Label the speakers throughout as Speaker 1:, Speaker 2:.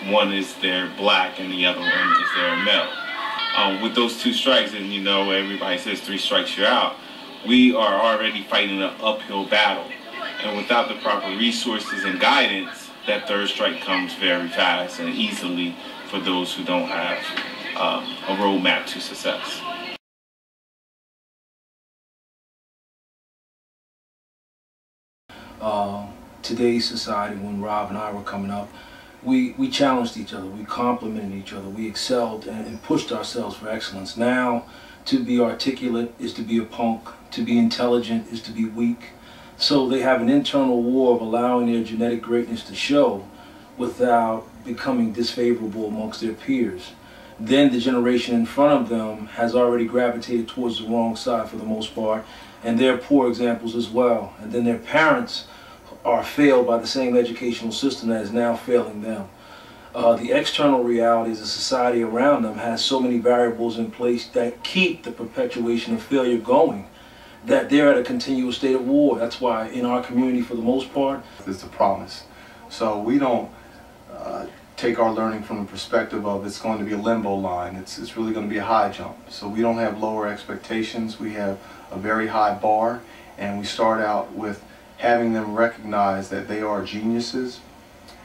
Speaker 1: one is they're black and the other one is they're male. With those 2 strikes, and you know everybody says 3 strikes you're out, we are already fighting an uphill battle. And without the proper resources and guidance, that 3rd strike comes very fast and easily for those who don't have a roadmap to success.
Speaker 2: Today's society, when Rob and I were coming up, we challenged each other, we complimented each other, we excelled and pushed ourselves for excellence. Now, to be articulate is to be a punk, to be intelligent is to be weak. So they have an internal war of allowing their genetic greatness to show without becoming disfavorable amongst their peers. Then the generation in front of them has already gravitated towards the wrong side for the most part, and they're poor examples as well. And then their parents are failed by the same educational system that is now failing them. The external realities of society around them has so many variables in place that keep the perpetuation of failure going, that they're at a continual state of war. That's why in our community, for the most part,
Speaker 3: it's a promise. So we don't take our learning from the perspective of it's going to be a limbo line. It's really going to be a high jump. So we don't have lower expectations. We have a very high bar, and we start out with having them recognize that they are geniuses,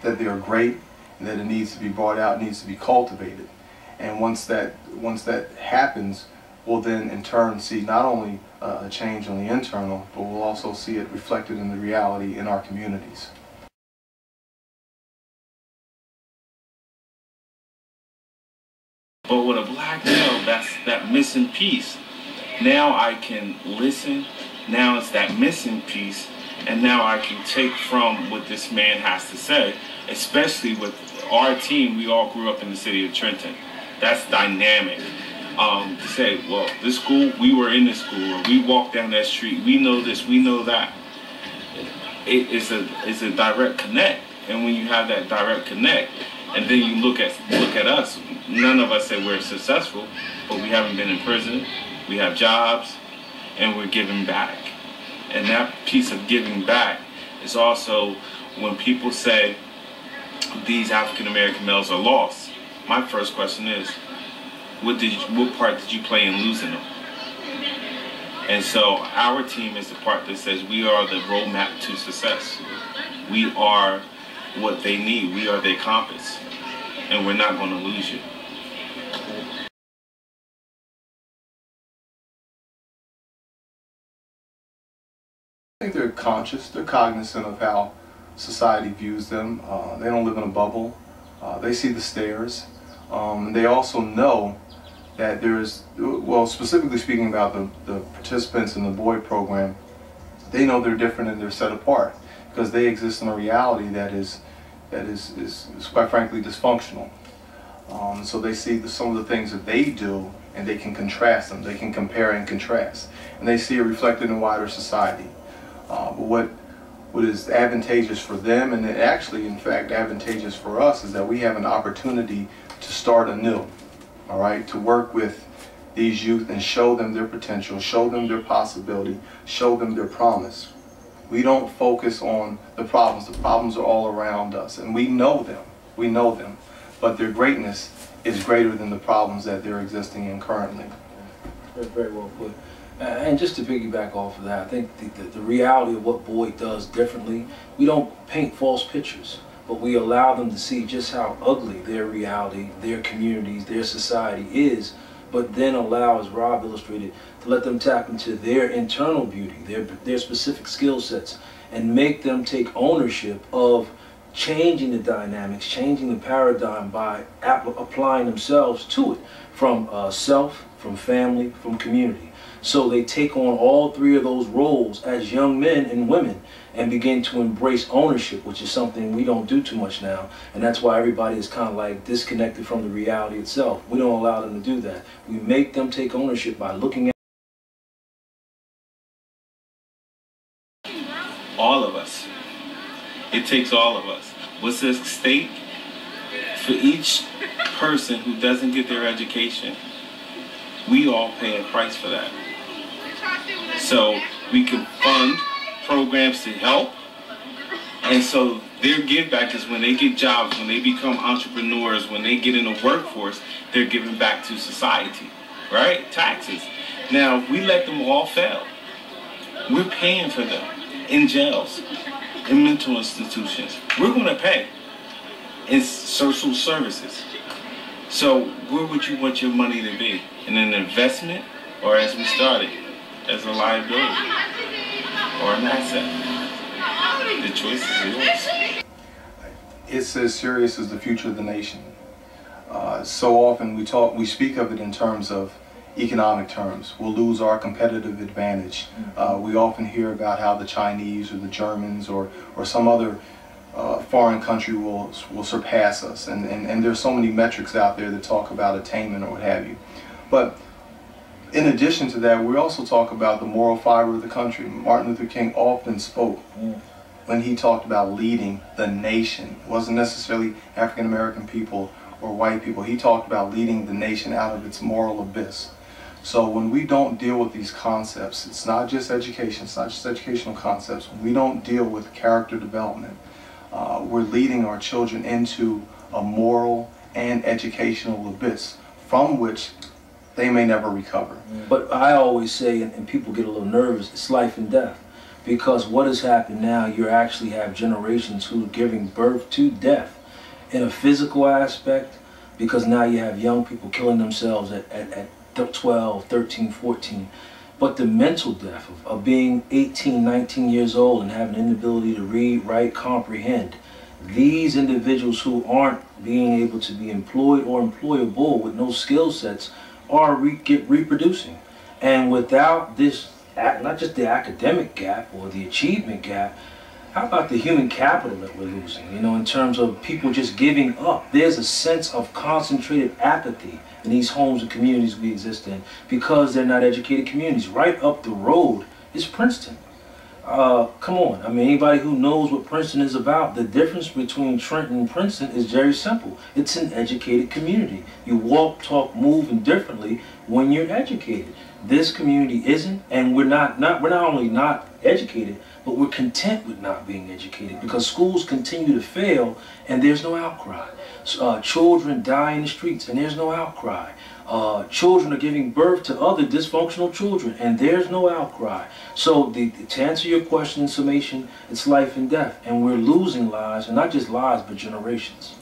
Speaker 3: that they are great, and that it needs to be brought out, needs to be cultivated. And once that happens, we'll then in turn see not only a change on the internal, but we'll also see it reflected in the reality in our communities.
Speaker 1: But with a black male, that's that missing piece. Now I can listen, now it's that missing piece, and now I can take from what this man has to say, especially with our team. We all grew up in the city of Trenton. That's dynamic. To say, well, this school, we were in this school, or we walked down that street, we know this, we know that. It's a direct connect. And when you have that direct connect, and then you look at us, none of us say we're successful, but we haven't been in prison, we have jobs, and we're giving back. And that piece of giving back is also when people say these African American males are lost. My first question is, what part did you play in losing them? And so our team is the part that says we are the roadmap to success. We are what they need. We are their compass. And we're not going to lose you.
Speaker 3: I think they're conscious, they're cognizant of how society views them. They don't live in a bubble. They see the stares. They also know that there is, well, specifically speaking about the participants in the B.O.Y.D program, they know they're different and they're set apart because they exist in a reality that is quite frankly dysfunctional. So they see some of the things that they do and they can contrast them, they can compare and contrast, and they see it reflected in wider society. But what is advantageous for them, and actually in fact advantageous for us, is that we have an opportunity to start anew, all right, to work with these youth and show them their potential, show them their possibility, show them their promise. We don't focus on the problems are all around us, and we know them, but their greatness is greater than the problems that they're existing in currently.
Speaker 2: Very well put. And just to piggyback off of that, I think the reality of what B.O.Y.D does differently, we don't paint false pictures, but we allow them to see just how ugly their reality, their communities, their society is, but then allow, as Rob illustrated, to let them tap into their internal beauty, their specific skill sets, and make them take ownership of changing the dynamics, changing the paradigm by applying themselves to it, from self, from family, from community. So they take on all three of those roles as young men and women and begin to embrace ownership, which is something we don't do too much now. And that's why everybody is kind of like disconnected from the reality itself. We don't allow them to do that. We make them take ownership by looking at
Speaker 1: all of us. It takes all of us. What's at stake? For each person who doesn't get their education, we all pay a price for that. So we can fund programs to help, And so their give back is when they get jobs, when they become entrepreneurs, when they get in the workforce, they're giving back to society, right? Taxes. Now, if we let them all fail, we're paying for them in jails, in mental institutions. We're going to pay in social services. So where would you want your money to be? In an investment, or as we started, as a liability or an asset? The choice is yours.
Speaker 3: It's as serious as the future of the nation. So often we speak of it in terms of economic terms. We'll lose our competitive advantage. We often hear about how the Chinese or the Germans or some other foreign country will surpass us, and there's so many metrics out there that talk about attainment or what have you. But in addition to that, we also talk about the moral fiber of the country. Martin Luther King often spoke when he talked about leading the nation. It wasn't necessarily African American people or white people. He talked about leading the nation out of its moral abyss. So when we don't deal with these concepts, it's not just education, it's not just educational concepts. When we don't deal with character development, we're leading our children into a moral and educational abyss from which they may never recover.
Speaker 2: But I always say, and people get a little nervous, it's life and death. Because what has happened now, you actually have generations who are giving birth to death in a physical aspect, because now you have young people killing themselves at 12, 13, 14. But the mental death of being 18, 19 years old and having an inability to read, write, comprehend. These individuals who aren't being able to be employed or employable with no skill sets are reproducing. And without this, not just the academic gap or the achievement gap, how about the human capital that we're losing? You know, in terms of people just giving up. There's a sense of concentrated apathy in these homes and communities we exist in because they're not educated communities. Right up the road is Princeton. Come on, I mean, anybody who knows what Princeton is about, the difference between Trenton and Princeton is very simple. It's an educated community. You walk, talk, move indifferently when you're educated. This community isn't, and we're not only not educated, but we're content with not being educated because schools continue to fail and there's no outcry. Children die in the streets and there's no outcry. Children are giving birth to other dysfunctional children and there's no outcry. So to answer your question in summation, it's life and death, and we're losing lives, and not just lives but generations.